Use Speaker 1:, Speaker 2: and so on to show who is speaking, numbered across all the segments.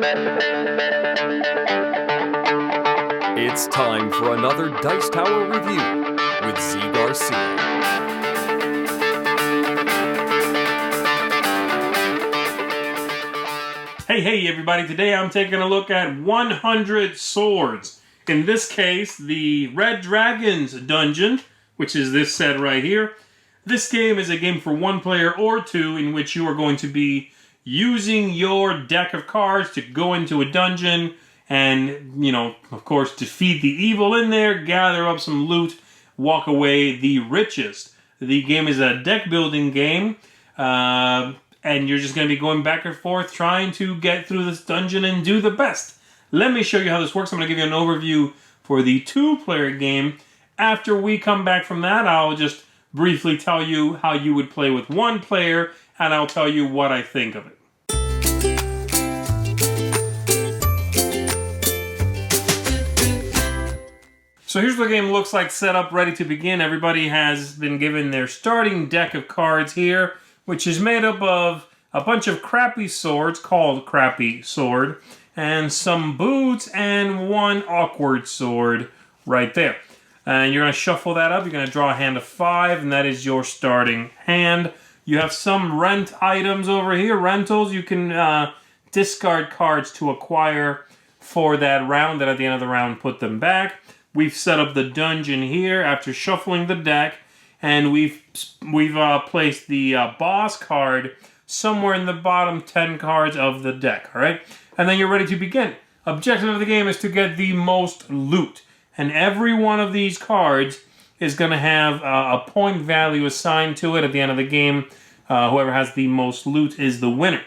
Speaker 1: It's time for another Dice Tower review with Z. Garcia.
Speaker 2: Hey everybody, today I'm taking a look at 100 Swords. In this case, the Red Dragons dungeon, which is this set right here. This game is a game for one player or two in which you are going to be using your deck of cards to go into a dungeon and, of course, defeat the evil in there, gather up some loot, walk away the richest. The game is a deck building game, and you're just going to be going back and forth trying to get through this dungeon and do the best. Let me show you how this works. I'm going to give you an overview for the two-player game. After we come back from that, I'll just briefly tell you how you would play with one player, and I'll tell you what I think of it. So here's what the game looks like set up, ready to begin. Everybody has been given their starting deck of cards here, which is made up of a bunch of crappy swords called Crappy Sword, and some boots, and one awkward sword right there. And you're going to shuffle that up. You're going to draw a hand of 5, and that is your starting hand. You have some rent items over here, rentals. You can discard cards to acquire for that round, and at the end of the round, put them back. We've set up the dungeon here after shuffling the deck, and we've placed the boss card somewhere in the bottom 10 cards of the deck, all right? And then you're ready to begin. Objective of the game is to get the most loot. And every one of these cards is going to have a point value assigned to it at the end of the game. Whoever has the most loot is the winner.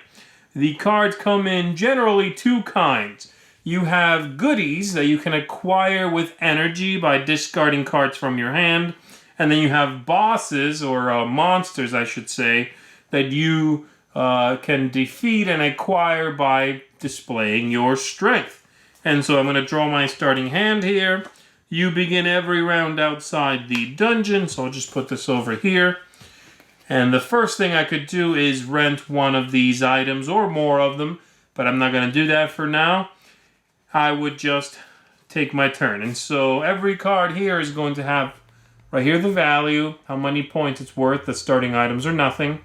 Speaker 2: The cards come in generally two kinds. You have goodies that you can acquire with energy by discarding cards from your hand. And then you have bosses, or monsters, I should say, that you can defeat and acquire by displaying your strength. And so I'm going to draw my starting hand here. You begin every round outside the dungeon, so I'll just put this over here. And the first thing I could do is rent one of these items, or more of them, but I'm not going to do that for now. I would just take my turn. And so every card here is going to have, right here, the value, how many points it's worth. The starting items are nothing.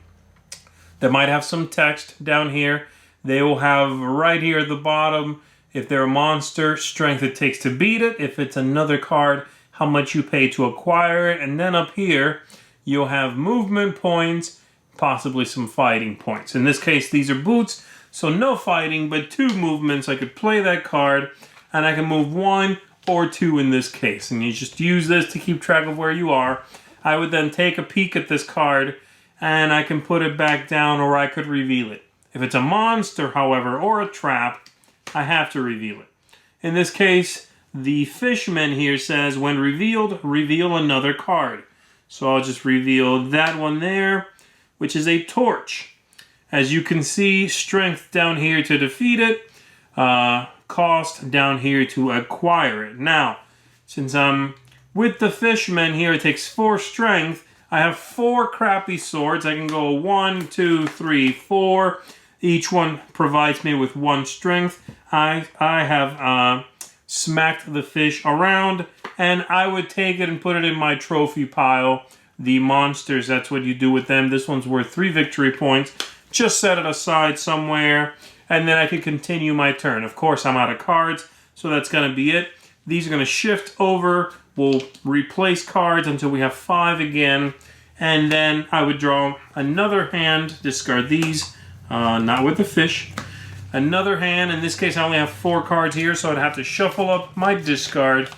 Speaker 2: They might have some text down here. They will have right here at the bottom, if they're a monster, strength it takes to beat it. If it's another card, how much you pay to acquire it. And then up here, you'll have movement points, possibly some fighting points. In this case, these are boots, so no fighting, but 2 movements. I could play that card, and I can move 1 or 2 in this case. And you just use this to keep track of where you are. I would then take a peek at this card, and I can put it back down, or I could reveal it. If it's a monster, however, or a trap, I have to reveal it. In this case, the fishman here says, when revealed, reveal another card. So I'll just reveal that one there, which is a torch. As you can see, strength down here to defeat it, cost down here to acquire it. Now, since I'm with the fishman here, it takes 4 strength. I have 4 crappy swords. I can go 1, 2, 3, 4. Each one provides me with 1 strength. I have smacked the fish around, and I would take it and put it in my trophy pile. The monsters, that's what you do with them. This one's worth 3 victory points. Just set it aside somewhere, and then I can continue my turn. Of course, I'm out of cards, so that's going to be it. These are going to shift over. We'll replace cards until we have 5 again, and then I would draw another hand, discard these. Not with the fish. Another hand. In this case, I only have 4 cards here, so I'd have to shuffle up my discard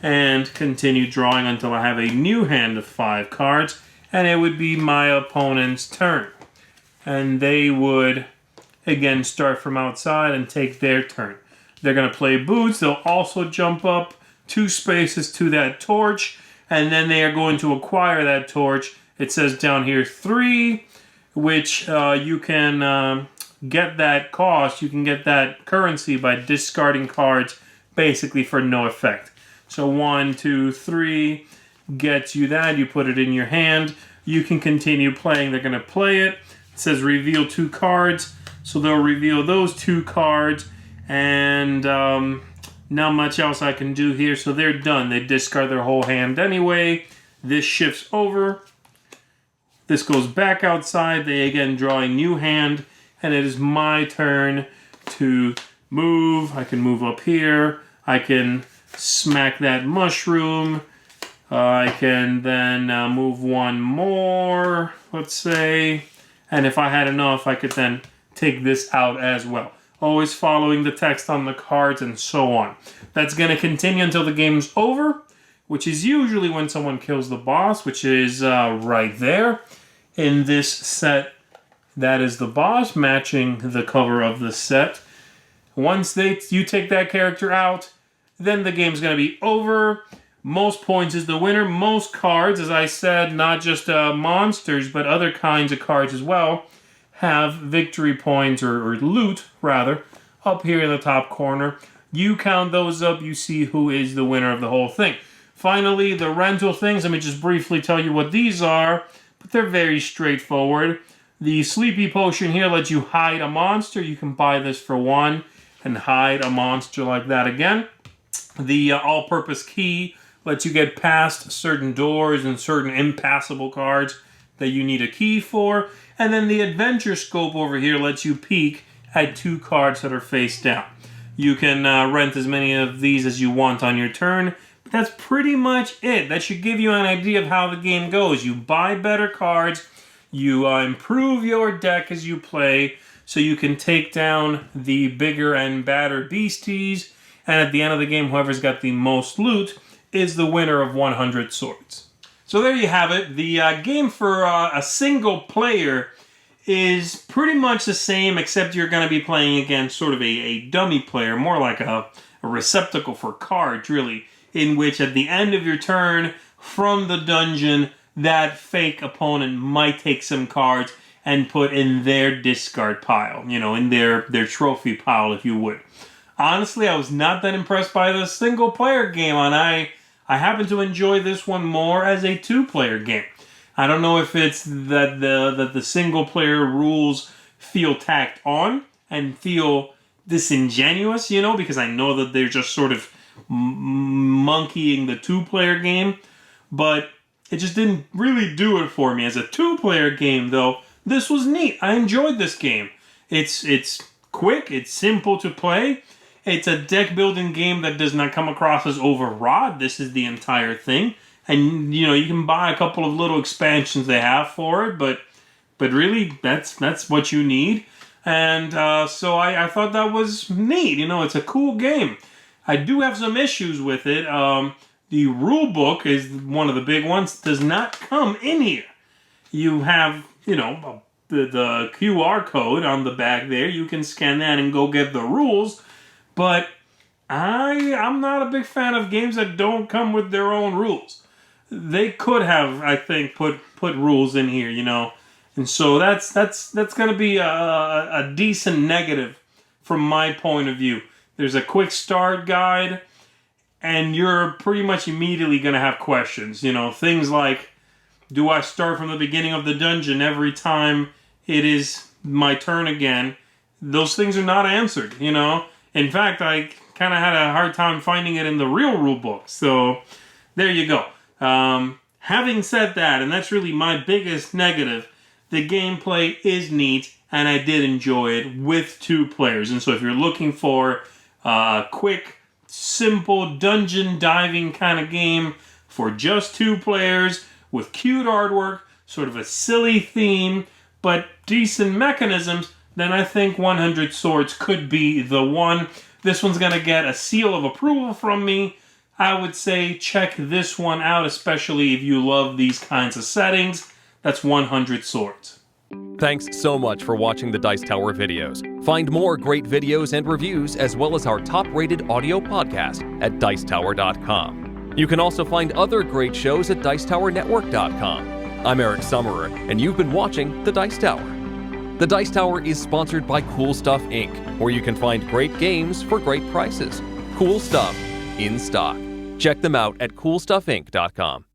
Speaker 2: and continue drawing until I have a new hand of 5 cards, and it would be my opponent's turn. And they would, again, start from outside and take their turn. They're going to play boots. They'll also jump up 2 spaces to that torch, and then they are going to acquire that torch. It says down here 3, which you can get that cost. You can get that currency by discarding cards basically for no effect. So 1, 2, 3 gets you that. You put it in your hand. You can continue playing. They're going to play it. It says reveal 2 cards. So they'll reveal those 2 cards, and not much else I can do here. So they're done. They discard their whole hand anyway. This shifts over. This goes back outside. They again draw a new hand, and it is my turn to move. I can move up here. I can smack that mushroom. I can then move one more, let's say. And if I had enough, I could then take this out as well. Always following the text on the cards and so on. That's going to continue until the game's over, which is usually when someone kills the boss, which is right there. In this set, that is the boss, matching the cover of the set. Once you take that character out, then the game's going to be over. Most points is the winner. Most cards, as I said, not just monsters, but other kinds of cards as well, have victory points, or loot, rather, up here in the top corner. You count those up, you see who is the winner of the whole thing. Finally, the rental things, let me just briefly tell you what these are, but they're very straightforward. The Sleepy Potion here lets you hide a monster. You can buy this for 1 and hide a monster like that again. The All-Purpose Key lets you get past certain doors and certain impassable cards that you need a key for. And then the Adventure Scope over here lets you peek at 2 cards that are face down. You can rent as many of these as you want on your turn. But that's pretty much it. That should give you an idea of how the game goes. You buy better cards. You improve your deck as you play, so you can take down the bigger and badder beasties. And at the end of the game, whoever's got the most loot is the winner of 100 swords. So there you have it. The game for a single player is pretty much the same, except you're going to be playing against sort of a dummy player, more like a receptacle for cards, really, in which at the end of your turn from the dungeon, that fake opponent might take some cards and put in their discard pile, in their trophy pile, if you would. Honestly, I was not that impressed by the single-player game, and I happen to enjoy this one more as a 2-player game. I don't know if it's that the single-player rules feel tacked on and feel disingenuous, because I know that they're just sort of monkeying the 2-player game, but it just didn't really do it for me. As a 2-player game, though, this was neat. I enjoyed this game. It's quick, it's simple to play. It's a deck-building game that does not come across as overwrought. This is the entire thing. And, you can buy a couple of little expansions they have for it, but really, that's what you need. And so I thought that was neat. It's a cool game. I do have some issues with it. The rule book is one of the big ones. Does not come in here. You have, the QR code on the back there. You can scan that and go get the rules. But I'm not a big fan of games that don't come with their own rules. They could have, I think, put rules in here, And so that's going to be a decent negative from my point of view. There's a quick start guide, and you're pretty much immediately going to have questions. Things like, do I start from the beginning of the dungeon every time it is my turn again? Those things are not answered, In fact, I kind of had a hard time finding it in the real rule book. So there you go. Having said that, and that's really my biggest negative, the gameplay is neat, and I did enjoy it with 2 players. And so if you're looking for a quick, simple dungeon diving kind of game for just 2 players with cute artwork, sort of a silly theme, but decent mechanisms, then I think 100 Swords could be the one. This one's going to get a seal of approval from me. I would say check this one out, especially if you love these kinds of settings. That's 100 Swords.
Speaker 1: Thanks so much for watching the Dice Tower videos. Find more great videos and reviews, as well as our top-rated audio podcast at Dicetower.com. You can also find other great shows at DicetowerNetwork.com. I'm Eric Summerer, and you've been watching The Dice Tower. The Dice Tower is sponsored by Cool Stuff Inc., where you can find great games for great prices. Cool stuff in stock. Check them out at CoolStuffInc.com.